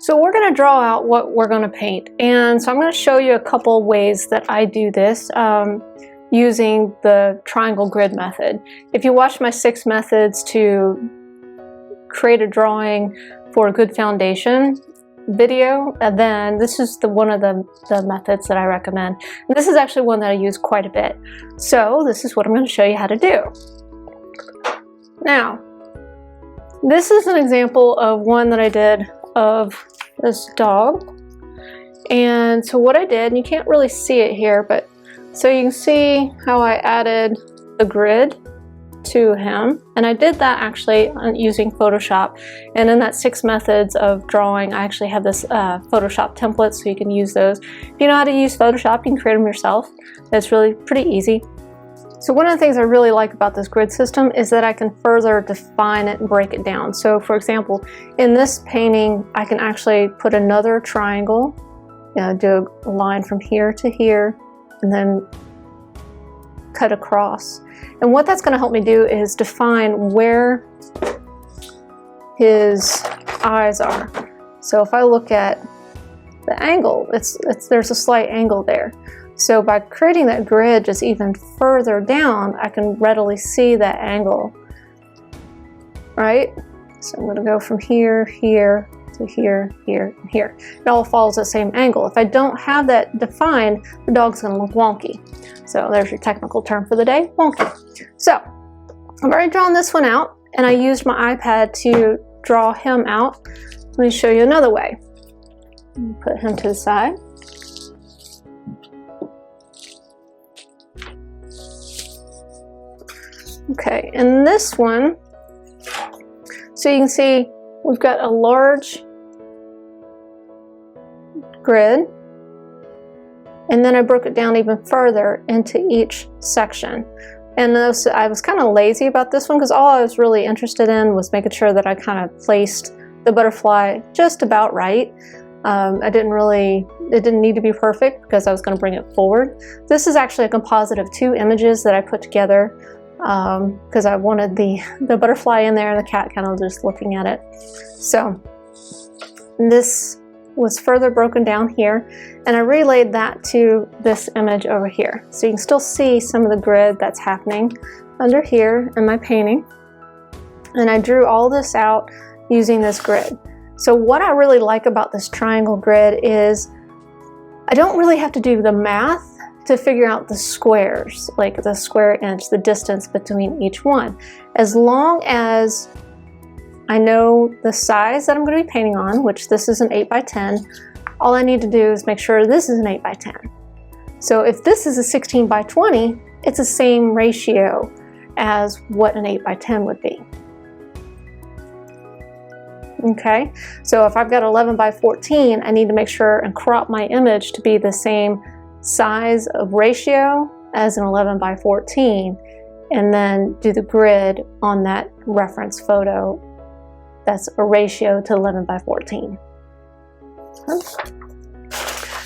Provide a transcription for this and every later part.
So we're going to draw out what we're going to paint, and so I'm going to show you a couple ways that I do this using the triangle grid method. If you watch my 6 methods to create a drawing for a good foundation video, then this is one of the methods that I recommend. And this is actually one that I use quite a bit. So this is what I'm going to show you how to do. Now, this is an example of one that I did of this dog. And so what I did, and you can't really see it here, but so you can see how I added the grid to him, and I did that actually using Photoshop. And in that 6 methods of drawing, I actually have this Photoshop template, so you can use those. If you know how to use Photoshop, you can create them yourself. It's really pretty easy. So one of the things I really like about this grid system is that I can further define it and break it down. So for example, in this painting, I can actually put another triangle, do a line from here to here, and then cut across. And what that's going to help me do is define where his eyes are. So if I look at the angle, there's a slight angle there. So by creating that grid just even further down, I can readily see that angle, right? So I'm going to go from here, here, to here, here, and here. It all follows the same angle. If I don't have that defined, the dog's going to look wonky. So there's your technical term for the day, wonky. So I've already drawn this one out, and I used my iPad to draw him out. Let me show you another way. Put him to the side. Okay, and this one, so you can see we've got a large grid, and then I broke it down even further into each section. And I was kind of lazy about this one because all I was really interested in was making sure that I kind of placed the butterfly just about right. It didn't need to be perfect because I was going to bring it forward. This is actually a composite of 2 images that I put together because I wanted the butterfly in there and the cat kind of just looking at it. So this was further broken down here, and I relayed that to this image over here. So you can still see some of the grid that's happening under here in my painting. And I drew all this out using this grid. So what I really like about this triangle grid is I don't really have to do the math to figure out the squares, like the square inch, the distance between each one. As long as I know the size that I'm going to be painting on, which this is an 8x10, all I need to do is make sure this is an 8x10. So if this is a 16x20, it's the same ratio as what an 8x10 would be. Okay, so if I've got 11x14, I need to make sure and crop my image to be the same size of ratio as an 11x14, and then do the grid on that reference photo that's a ratio to 11x14.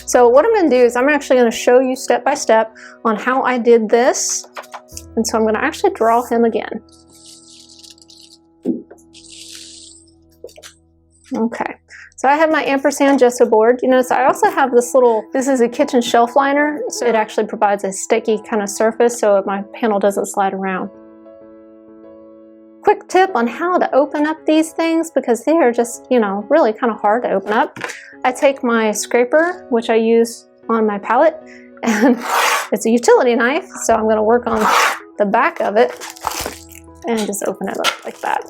So what I'm going to do is I'm actually going to show you step by step on how I did this, and so I'm going to actually draw him again. Okay, so I have my ampersand gesso board. You notice I also have this this is a kitchen shelf liner, so it actually provides a sticky kind of surface so my panel doesn't slide around. Quick tip on how to open up these things, because they are just, really kind of hard to open up. I take my scraper, which I use on my palette, and it's a utility knife, so I'm going to work on the back of it and just open it up like that.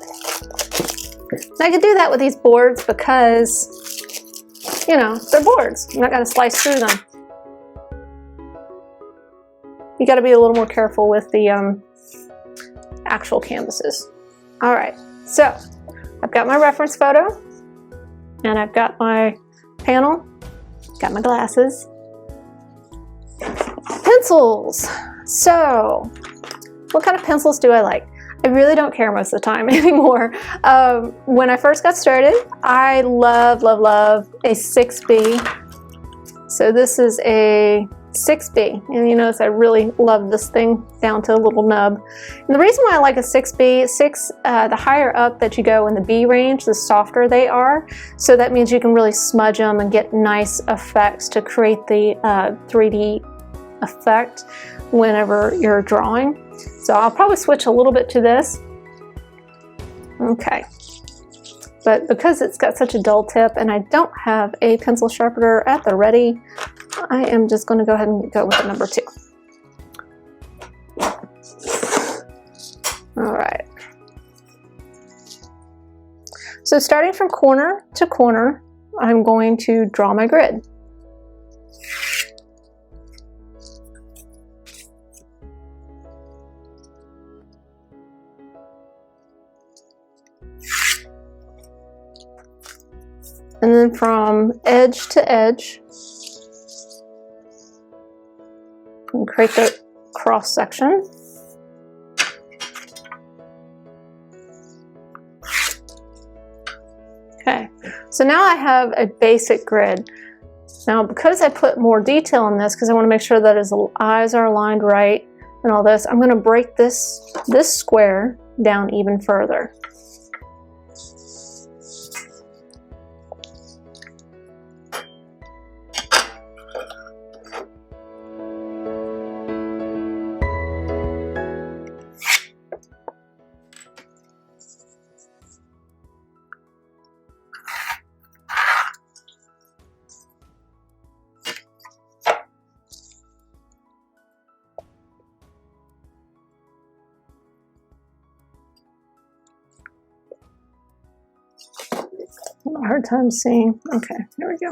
And I could do that with these boards because, they're boards. I'm not going to slice through them. You got to be a little more careful with the actual canvases. All right, so I've got my reference photo, and I've got my panel, got my glasses, pencils. So what kind of pencils do I like? I really don't care most of the time anymore. When I first got started, I love a 6B. So this is a 6B, and you notice I really love this thing down to a little nub. And the reason why I like a 6B, the higher up that you go in the B range, the softer they are. So that means you can really smudge them and get nice effects to create the 3D effect whenever you're drawing. So I'll probably switch a little bit to this. Okay. But because it's got such a dull tip and I don't have a pencil sharpener at the ready, I am just going to go ahead and go with the number 2. All right. So starting from corner to corner, I'm going to draw my grid. And then from edge to edge, and create the cross section. Okay, so now I have a basic grid. Now because I put more detail in this, because I want to make sure that his eyes are aligned right and all this, I'm going to break this square down even further. A hard time seeing. Okay, there we go.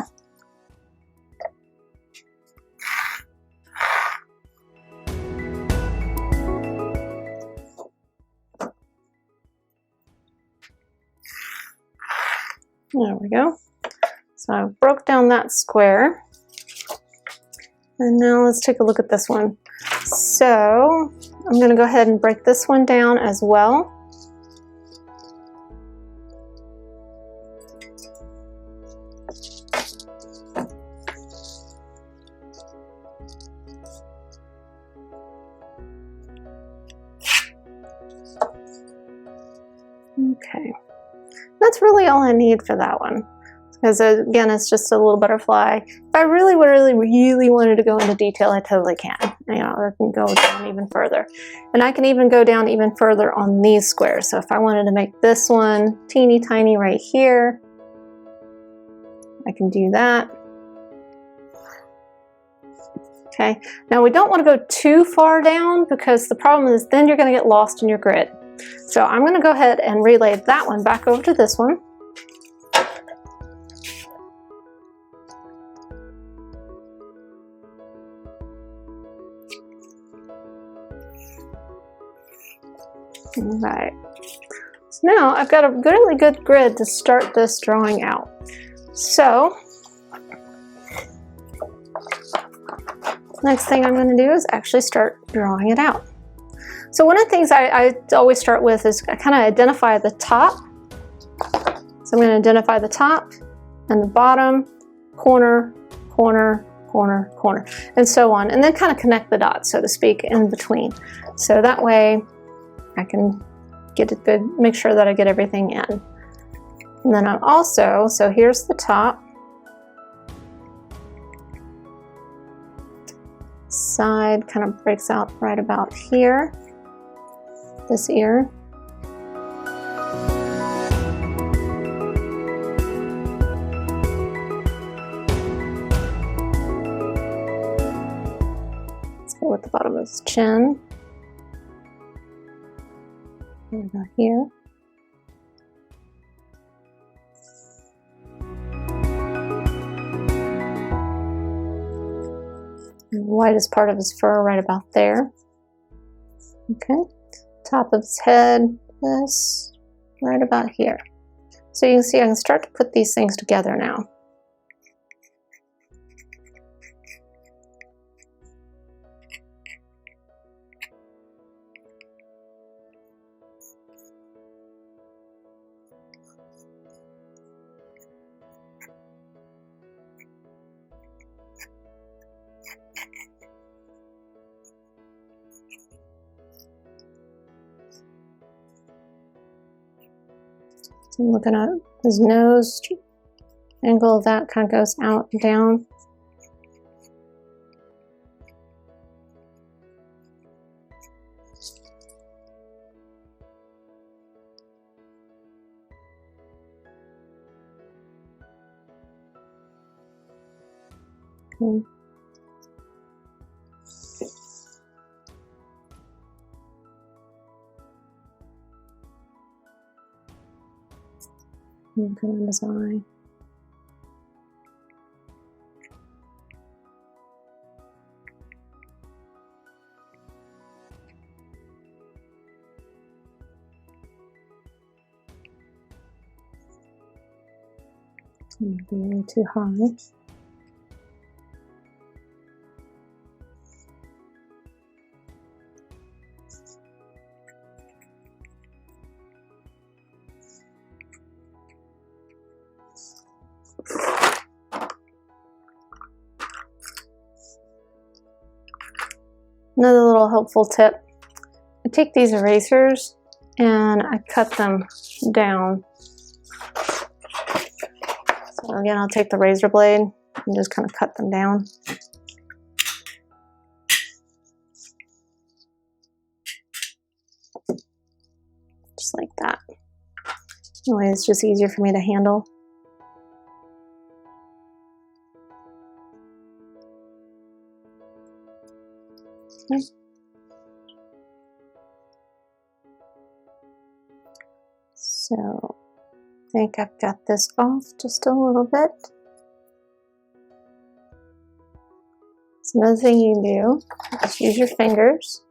There we go. So I broke down that square. And now let's take a look at this one. So I'm going to go ahead and break this one down as well. Okay, that's really all I need for that one, because again, it's just a little butterfly. If I really wanted to go into detail, I totally can. You know, I can go down even further, and I can even go down even further on these squares. So if I wanted to make this one teeny tiny right here, I can do that. Okay, now we don't want to go too far down, because the problem is then you're going to get lost in your grid. So I'm going to go ahead and relay that one back over to this one. All right. So now I've got a really good grid to start this drawing out. So next thing I'm going to do is actually start drawing it out. So one of the things I always start with is I kind of identify the top. So I'm going to identify the top and the bottom, corner, corner, corner, corner, and so on. And then kind of connect the dots, so to speak, in between. So that way I can get it good, make sure that I get everything in. And then I'm also, so here's the top. Side kind of breaks out right about here. This ear. Let's go with the bottom of his chin. And about here. And the lightest part of his fur right about there. Okay. Top of his head, this, right about here. So you can see I can start to put these things together now. So I'm looking at his nose, angle of that kind of goes out and down. Okay. Looking at his eye. Maybe a little too high. Another little helpful tip. I take these erasers and I cut them down. So again, I'll take the razor blade and just kind of cut them down. Just like that. Anyway, it's just easier for me to handle. Okay. So I think I've got this off just a little bit. So another thing you can do is use your fingers.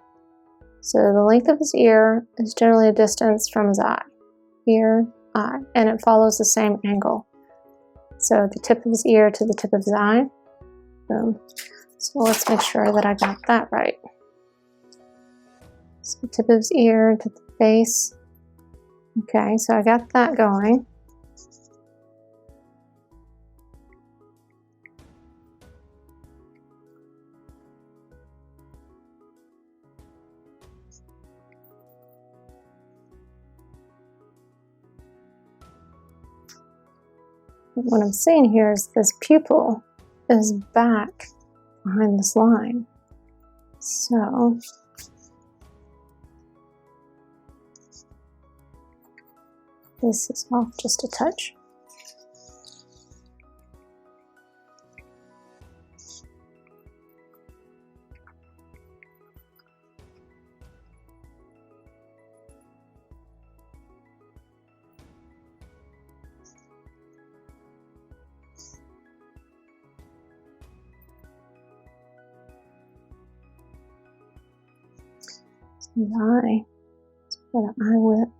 So the length of his ear is generally a distance from his eye. Ear, eye, and it follows the same angle. So the tip of his ear to the tip of his eye. Boom. So let's make sure that I got that right. So the tip of his ear to the base. Okay, so I got that going. What I'm seeing here is this pupil is back behind this line. So this is off just a touch. The eye, let's put an eye width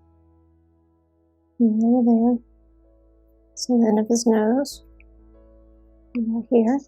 from there to there. So the end of his nose, and right here.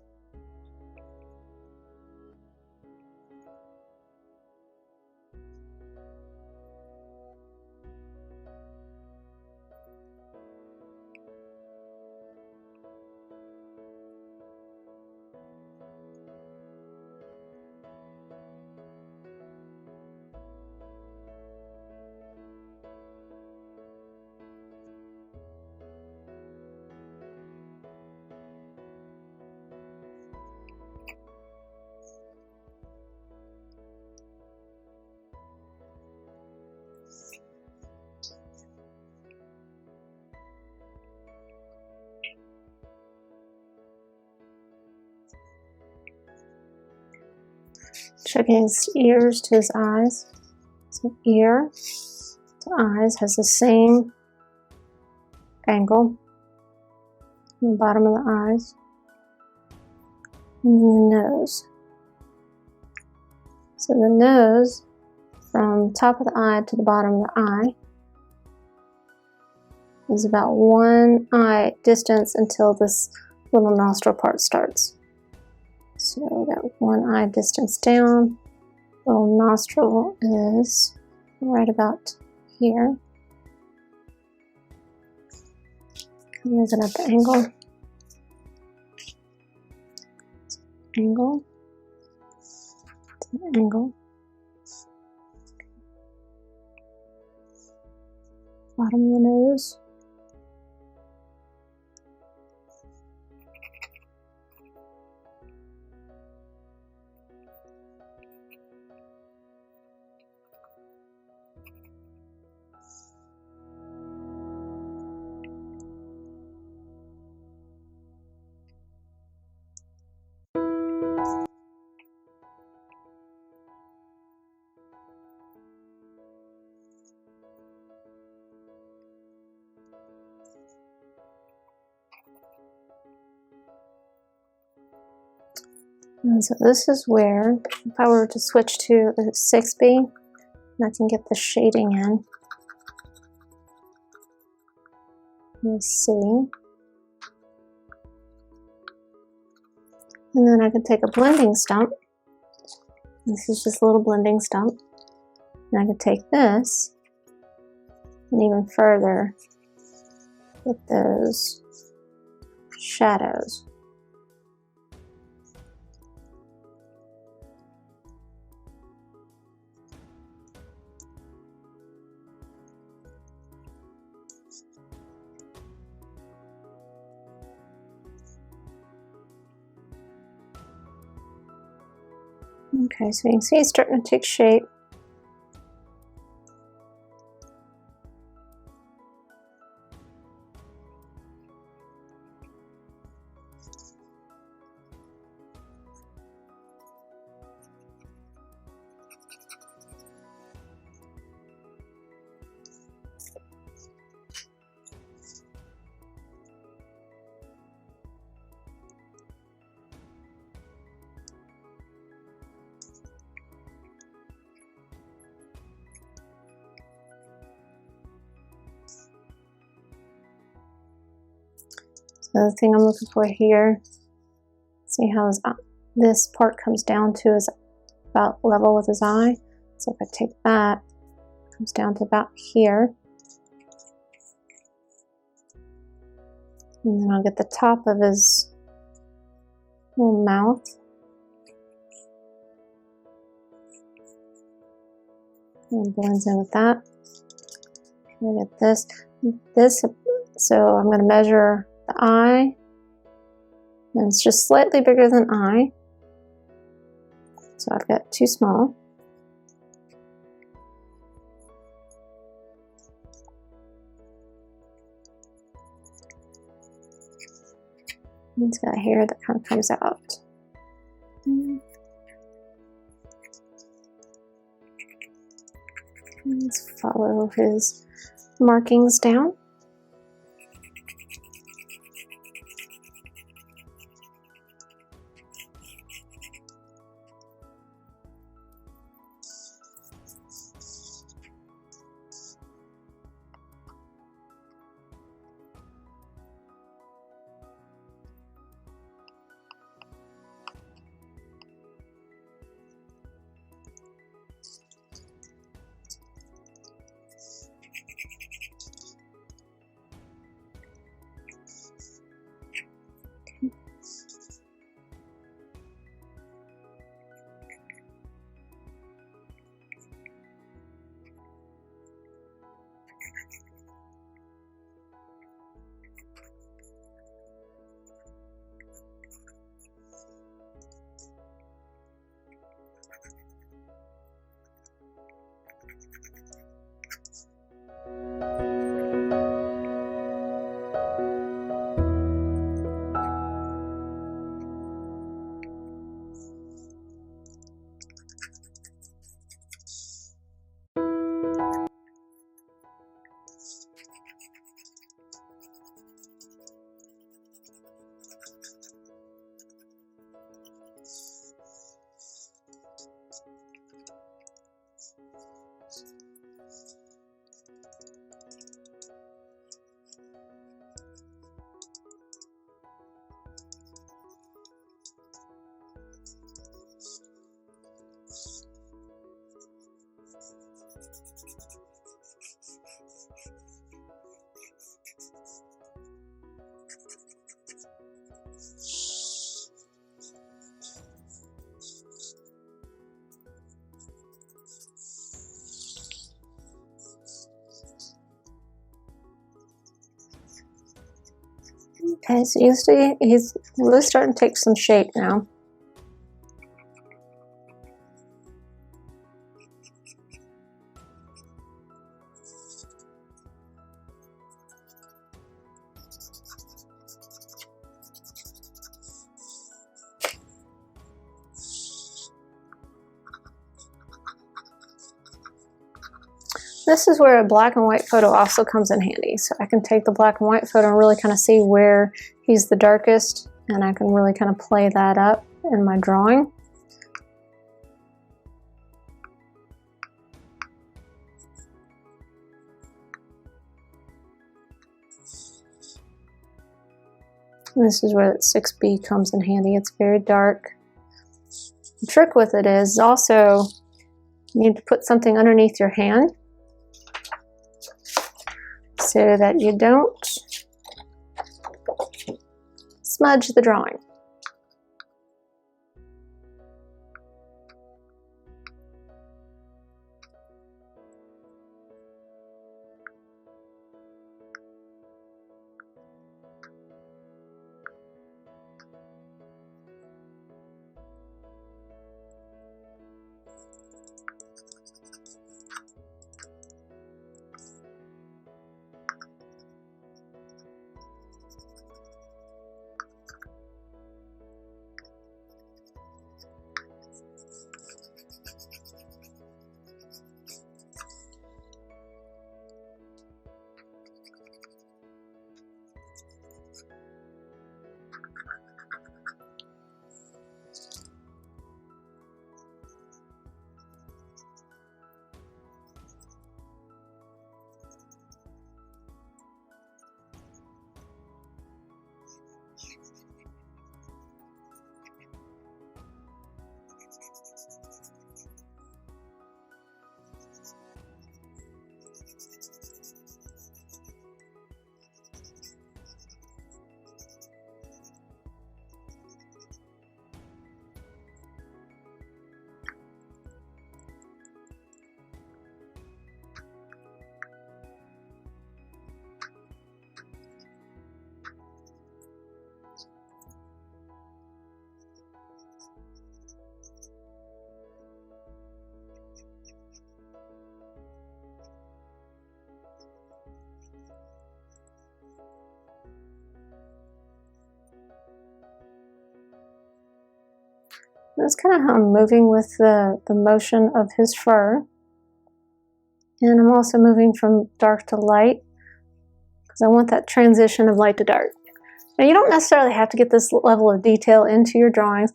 Checking his ears to his eyes. So ear to eyes has the same angle. In the bottom of the eyes. And the nose. So the nose, from top of the eye to the bottom of the eye, is about one eye distance until this little nostril part starts. So that one eye distance down, little nostril is right about here. I'm looking at the angle. Angle to angle. Bottom of the nose. And so this is where, if I were to switch to a 6B, I can get the shading in. Let's see. And then I could take a blending stump. This is just a little blending stump. And I could take this and even further with those shadows. Okay, so you can see it's starting to take shape. So the thing I'm looking for here, see how this part comes down to is about level with his eye. So if I take that, it comes down to about here. And then I'll get the top of his little mouth. And it blends in with that. Look at this. So I'm going to measure the eye, and it's just slightly bigger than eye, so I've got too small. And it's got hair that kind of comes out. Let's follow his markings down. Okay, so you see he's really starting to take some shape now. This is where a black and white photo also comes in handy. So I can take the black and white photo and really kind of see where he's the darkest, and I can really kind of play that up in my drawing. And this is where that 6B comes in handy. It's very dark. The trick with it is also you need to put something underneath your hand so that you don't smudge the drawing. That's kind of how I'm moving with the motion of his fur. And I'm also moving from dark to light because I want that transition of light to dark. Now you don't necessarily have to get this level of detail into your drawings.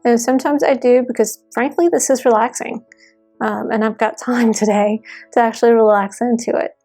And sometimes I do because frankly this is relaxing. And I've got time today to actually relax into it.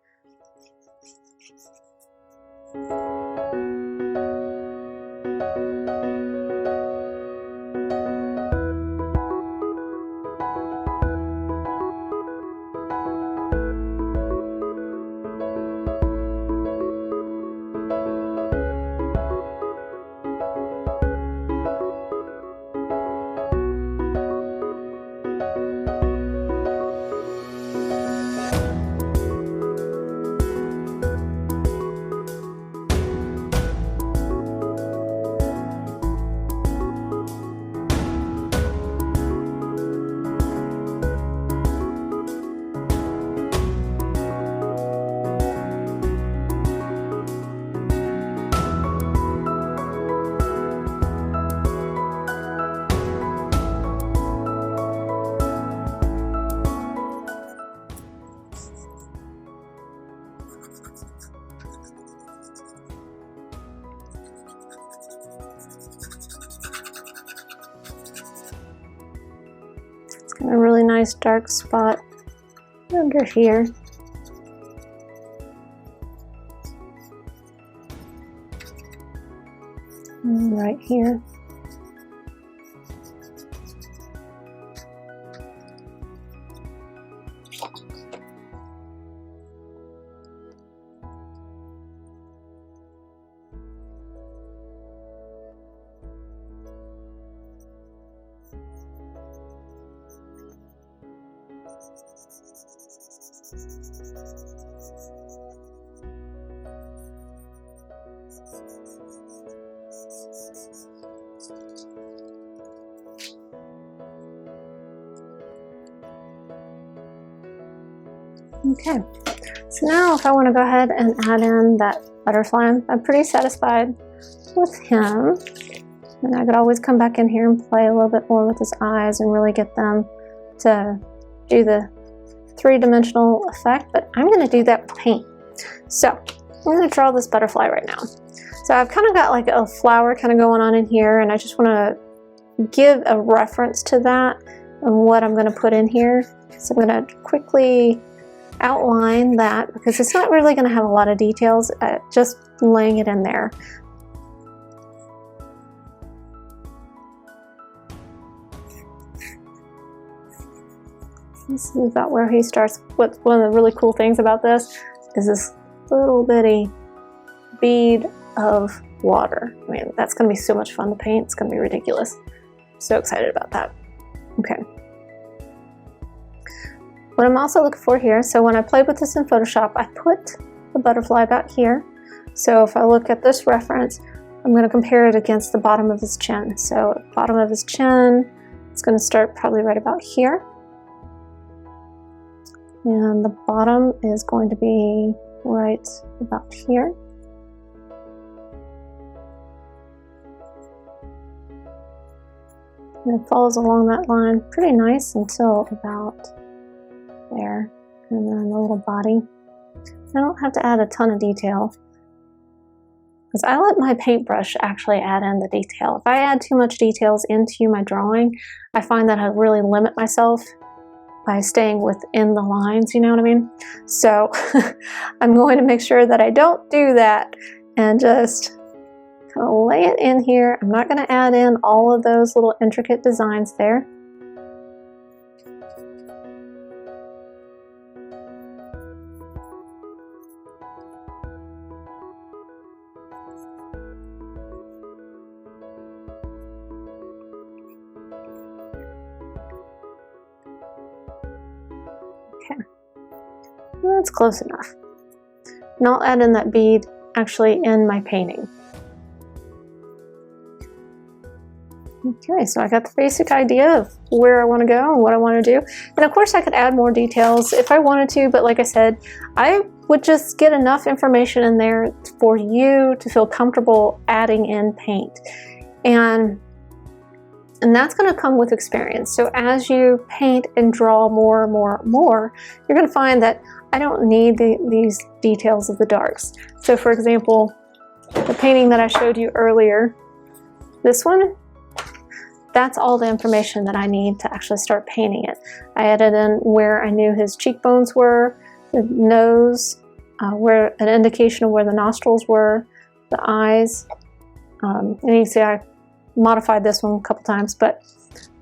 A really nice dark spot under here. And right here. Okay, so now if I want to go ahead and add in that butterfly, I'm pretty satisfied with him. And I could always come back in here and play a little bit more with his eyes and really get them to do the three-dimensional effect, but I'm going to do that with paint. So I'm going to draw this butterfly right now. So I've kind of got like a flower kind of going on in here, and I just want to give a reference to that and what I'm going to put in here. So I'm going to quickly outline that because it's not really going to have a lot of details, just laying it in there. This is about where he starts. One of the really cool things about this is this little bitty bead of water. I mean, that's going to be so much fun to paint. It's going to be ridiculous. I'm so excited about that. Okay. What I'm also looking for here, so when I played with this in Photoshop, I put the butterfly back here. So if I look at this reference, I'm going to compare it against the bottom of his chin. So bottom of his chin, it's going to start probably right about here. And the bottom is going to be right about here. And it follows along that line pretty nice until about there. And then the little body. I don't have to add a ton of detail because I let my paintbrush actually add in the detail. If I add too much details into my drawing, I find that I really limit myself by staying within the lines, you know what I mean? So I'm going to make sure that I don't do that and just kind of lay it in here. I'm not going to add in all of those little intricate designs there. Okay, well, that's close enough. And I'll add in that bead actually in my painting. Okay, so I got the basic idea of where I want to go and what I want to do. And of course I could add more details if I wanted to, but like I said, I would just get enough information in there for you to feel comfortable adding in paint. And that's going to come with experience. So as you paint and draw more and more, you're going to find that I don't need these details of the darks. So for example, the painting that I showed you earlier, this one, that's all the information that I need to actually start painting it. I added in where I knew his cheekbones were, the nose, where an indication of where the nostrils were, the eyes, and you can see I modified this one a couple times, but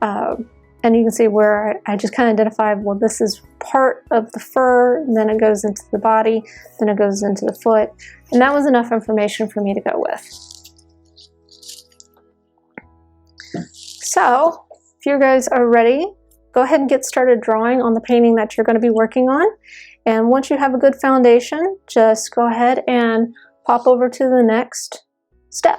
and you can see where I just kind of identified, well, this is part of the fur, and then it goes into the body, then it goes into the foot, and that was enough information for me to go with. So if you guys are ready, go ahead and get started drawing on the painting that you're going to be working on. And once you have a good foundation, just go ahead and pop over to the next step.